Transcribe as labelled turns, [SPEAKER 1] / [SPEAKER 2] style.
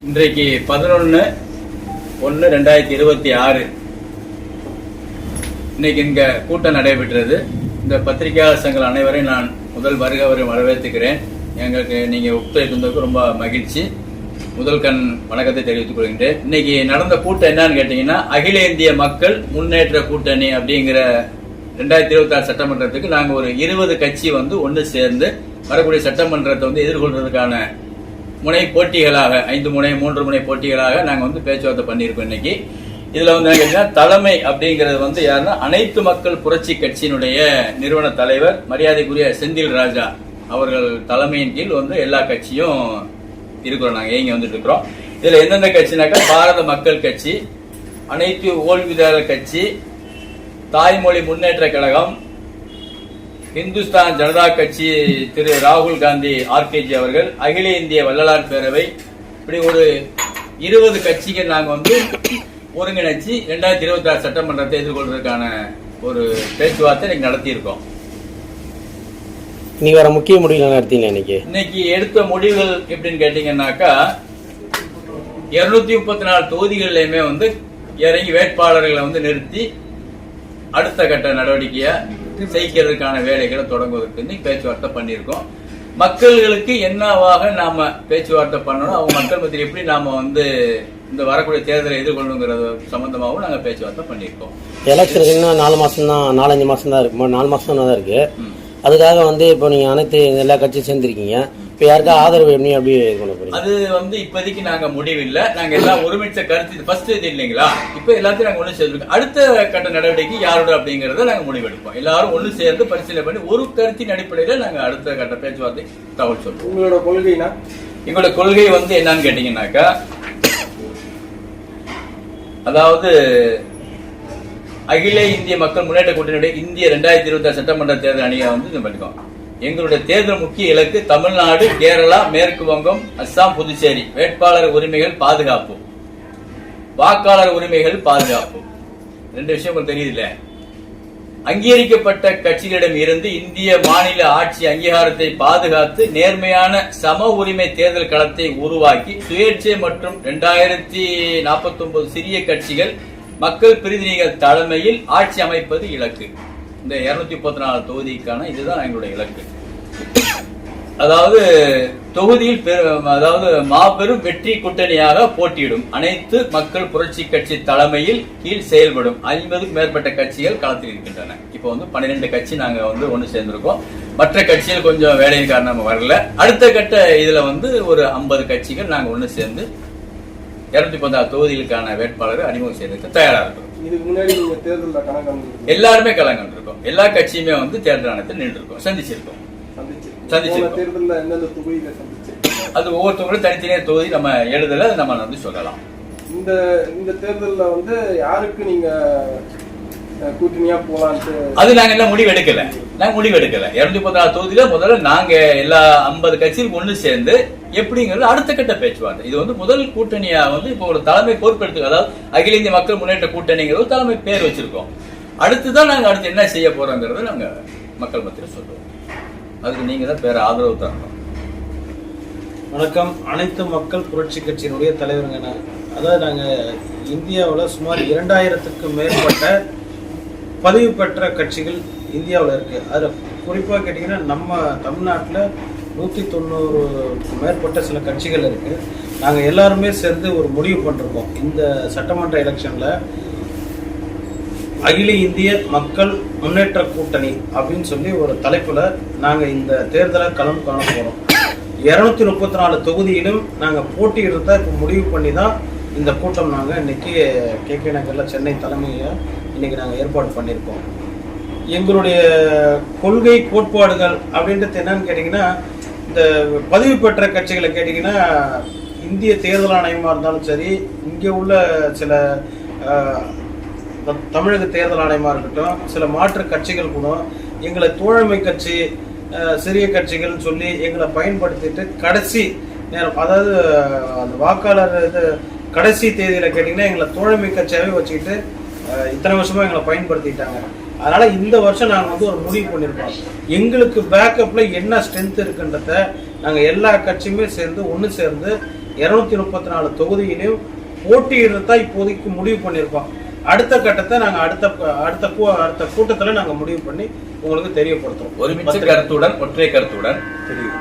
[SPEAKER 1] இன்றைக்கு 11/1/2026 இன்னைக்கு இங்க கூட்டம் நடைபெற்றது. இந்த பத்திரிகையாளர் சங்கங்கள் அனைவரையும் நான் முதல் வருகவரை வரவேற்றுக்கிறேன். எங்களுக்கு நீங்க ஒத்துழைப்பு ரொம்ப மகிழ்ச்சி. முதல் கண் வணக்கத்தை தெரிவித்துக் கொள்கின்றேன். இன்னைக்கு நடந்த கூட்டம் என்னன்னு கேட்டீங்கன்னா, அகில இந்திய மக்கள் முன்னேற்ற கூட்டணி அப்படிங்கிற 2026 சட்டமன்றத்துக்கு நாங்க ஒரு 20 கட்சி ஒன்னு சேர்ந்து வரக்கூடிய சட்டமன்றத்தை எதிர்கொள்றதுக்கான முனை போட்டிகளாக 5 முனை 3 முனை போட்டிகளாக நாங்க பேச்சுவார்த்தை பண்ணியிருக்கோம். இன்னைக்கு இதுல தலைமை அப்படிங்கிறது யாருன்னா, அனைத்து மக்கள் புரட்சி கட்சியினுடைய நிறுவன தலைவர் மரியாதைக்குரிய செந்தில் ராஜா அவர்கள் தலைமையின் கீழ் எல்லா கட்சியும் இருக்கிறோம். நாங்க இங்க வந்துட்டு இருக்கிறோம். இதுல எந்தெந்த கட்சினாக்கா, பாரத மக்கள் கட்சி, அனைத்து ஓய்வூதியாளர் கட்சி, தாய்மொழி முன்னேற்ற கழகம், இந்துஸ்தான் ஜனதா கட்சி திரு ராகுல் காந்தி ஆர்கேஜி அவர்கள், அகில இந்திய வள்ளலார் பேரவை, இப்படி ஒரு 20 கட்சிகள் நாங்க ஒருங்கிணைச்சு 2026 சட்டமன்றத்தை எதிர்கொள்வதற்கான ஒரு பேச்சுவார்த்தை இன்னைக்கு நடத்தி இருக்கோம்.
[SPEAKER 2] நீ வர முக்கிய முடிவுகள் நடத்தீங்க.
[SPEAKER 1] இன்னைக்கு எடுத்த முடிவுகள் எப்படின்னு கேட்டீங்கன்னாக்கா, 234 தொகுதிகளிலுமே இறங்கி வேட்பாளர்களை நிறுத்தி அடுத்த கட்ட நடவடிக்கையா செய்கிறதுக்கான வேலைகளை தொடங்குவதற்கு பேச்சுவார்த்தை பண்ணியிருக்கோம். மக்களுக்கு என்னவாக நாம பேச்சுவார்த்தை பண்ணணும், அவங்க மக்கள் மத்தியில் எப்படி நாம இந்த வரக்கூடிய தேர்தலை எதிர்கொள்ளுங்கிறது சம்பந்தமாகவும் நாங்க பேச்சுவார்த்தை பண்ணியிருக்கோம்.
[SPEAKER 2] எலெக்ஷனுக்கு இன்னும் 4 மாசம் தான், 4-5 மாசம் தான் இருக்கு. 4 மாசம் தான் இருக்கு. அதுக்காக இப்போ நீங்க அனைத்து எல்லா கட்சியும் சேர்ந்திருக்கீங்க. இப்ப யாருக்கா ஆதரவு எப்படி கொண்டு போறீங்க?
[SPEAKER 1] அது இப்போதைக்கு நாங்க முடிவில்லை. நாங்க எல்லாம் ஒருமிச்ச கருத்து ஃபர்ஸ்ட் இது இல்லைங்களா, இப்ப எல்லாத்தையும் நாங்க ஒண்ணு சேர்ந்துருக்கோம். அடுத்த கட்ட நடவடிக்கை யாரோட அப்படிங்கறத நாங்க முடிவெடுப்போம். எல்லாரும் ஒண்ணு சேர்ந்து பரிசீலனை பண்ணி ஒரு கருத்தின் அடிப்படையில நாங்க அடுத்த கட்ட பேச்சுவார்த்தை தகவல் சொல்றோம்.
[SPEAKER 3] உங்களோட கொள்கைனா,
[SPEAKER 1] எங்களோட கொள்கை என்னன்னு கேட்டீங்கன்னாக்கா, அதாவது அகில இந்திய மக்கள் முன்னேற்ற கூட்டணியுடைய இந்திய 2026 சட்டமன்ற தேர்தல் அணியை இது பண்ணிக்கோம். எங்களுடைய தேர்தல் முக்கிய இலக்கு தமிழ்நாடு, கேரளா, மேற்கு வங்கம், அஸ்ஸாம், புதுச்சேரி வேட்பாளர் உரிமைகள் பாதுகாப்பு, வாக்காளர் உரிமைகள் பாதுகாப்பு. 2 விஷயம் உங்களுக்கு தெரியுதுல்ல. அங்கீகரிக்கப்பட்ட கட்சிகளிடம் இருந்து இந்திய மாநில ஆட்சி அங்கீகாரத்தை பாதுகாத்து நேர்மையான சம உரிமை தேர்தல் களத்தை உருவாக்கி சுயேட்சை மற்றும் 2049 சிறிய கட்சிகள் மக்கள் பிரதிநிதிகள் தலைமையில் ஆட்சி அமைப்பது இலக்கு. இந்த 234 தொகுதிக்கான இதுதான் எங்களுடைய இலக்கு. அதாவது தொகுதியில் மாபெரும் வெற்றி கூட்டணியாக போட்டியிடும் அனைத்து மக்கள் புரட்சி கட்சி தலைமையில் கீழ் செயல்படும் 50க்கும் மேற்பட்ட கட்சிகள் களத்தில் இருக்கின்றன. இப்போ 12 கட்சி நாங்க ஒன்னு சேர்ந்திருக்கோம். மற்ற கட்சிகள் கொஞ்சம் வேலையின் காரணமா வரல. அடுத்த கட்ட இதுல ஒரு 50 கட்சிகள் நாங்க ஒன்னு சேர்ந்து 216 தொகுதிகளுக்கான வேட்பாளர் அறிமுகம் செய்யறதுக்கு தயாரா இருக்கும்.
[SPEAKER 3] இதுக்கு முன்னாடி நீங்க தேர்தல்ல கணக்கு
[SPEAKER 1] எல்லாருமே கலந்து இருக்கோம். எல்லா கட்சியுமே தேர்தல் ஆணையத்தில் நின்று இருக்கோம், சந்திச்சிருக்கோம்.
[SPEAKER 3] தேர்தல்ல எந்தெந்த தொகுதியில சந்திச்சு,
[SPEAKER 1] அது ஒவ்வொருத்தவங்களும் தனித்தனியாக தொகுதி நம்ம எழுதல நம்ம சொல்லலாம்.
[SPEAKER 3] இந்த தேர்தல்ல யாருக்கு நீங்க கூட்டணியா போலான்ட்டு
[SPEAKER 1] அது நாங்க எல்லாம் முடிவு எடுக்கல. 214 தொகுதியில முதல்ல நாங்க எல்லா 50 கட்சிகளுக்கு ஒண்ணு சேர்ந்து எப்படிங்கிறது அடுத்த கட்ட பேச்சுவார்த்தை. இது முதல் கூட்டணியா இப்போ ஒரு தலைமை பொறுப்பெடுத்து, அதாவது அகில இந்திய மக்கள் முன்னேற்ற கூட்டணிங்கிறது தலைமை பேர் வச்சிருக்கோம். அடுத்துதான் நாங்க அடுத்து என்ன செய்ய போறோங்கிறத நாங்க மக்கள் மத்தியில் சொல்றோம். அதுக்கு நீங்க தான் பேர ஆதரவு தரணும்.
[SPEAKER 4] வணக்கம். அனைத்து மக்கள் புரட்சி கட்சியினுடைய தலைவருங்க. அதாவது நாங்க இந்தியாவில் சுமார் 2000க்கும் மேற்பட்ட பதிவு பெற்ற கட்சிகள் இந்தியாவில் இருக்கு. அதில் குறிப்பாக கேட்டிங்கன்னா, நம்ம தமிழ்நாட்டில் 190 மேற்பட்ட சில கட்சிகள் இருக்கு. நாங்கள் எல்லாருமே சேர்ந்து ஒரு முடிவு பண்ணிருக்கோம். இந்த சட்டமன்ற எலெக்ஷன்ல அகில இந்திய மக்கள் முன்னேற்ற கூட்டணி அப்படின்னு சொல்லி ஒரு தலைப்புல நாங்க இந்த தேர்தலை களம் காண போறோம். 234 தொகுதியிலும் நாங்க போட்டியிடுறத இப்போ முடிவு பண்ணி தான் இந்த கூட்டம் நாங்க இன்னைக்கு KK நகர்ல சென்னை தலைமையில இன்னைக்கு நாங்க ஏற்பாடு பண்ணியிருக்கோம். எங்களுடைய கொள்கை கோட்பாடுகள் அப்படின்றது என்னன்னு கேட்டீங்கன்னா, இந்த பதிவு பெற்ற கட்சிகளை கேட்டீங்கன்னா, இந்திய தேர்தல் ஆணையமா இருந்தாலும் சரி, இங்கே உள்ள சில தமிழக தேர்தல் ஆணையமா இருக்கட்டும், சில மாற்று கட்சிகள் கூட எங்களை தோழமை கட்சி, சிறிய கட்சிகள் சொல்லி எங்களை பயன்படுத்திட்டு கடைசி நேரம், அதாவது அந்த வாக்காளர் கடைசி தேதியில கேட்டீங்கன்னா எங்களை தோழமை கட்சியாவே வச்சுக்கிட்டு இத்தனை வருஷமா எங்களை பயன்படுத்திட்டாங்க. அதனால இந்த வருஷம் நாங்கள் ஒரு முடிவு பண்ணியிருக்கோம். எங்களுக்கு பேக்கப்ல என்ன ஸ்ட்ரென்த் இருக்குன்றத நாங்கள் எல்லா கட்சியுமே சேர்ந்து ஒன்று சேர்ந்து 234 தொகுதியிலையும் போட்டியிடுறதா இப்போதைக்கு முடிவு பண்ணியிருக்கோம். அடுத்த கட்டத்தை நாங்க அடுத்த கூட்டத்துல நாங்க முடிவு பண்ணி உங்களுக்கு தெரியப்படுத்துறோம்.
[SPEAKER 1] ஒருமிச்ச கருத்துடன் ஒற்றை கருத்துடன்
[SPEAKER 4] தெரியும்.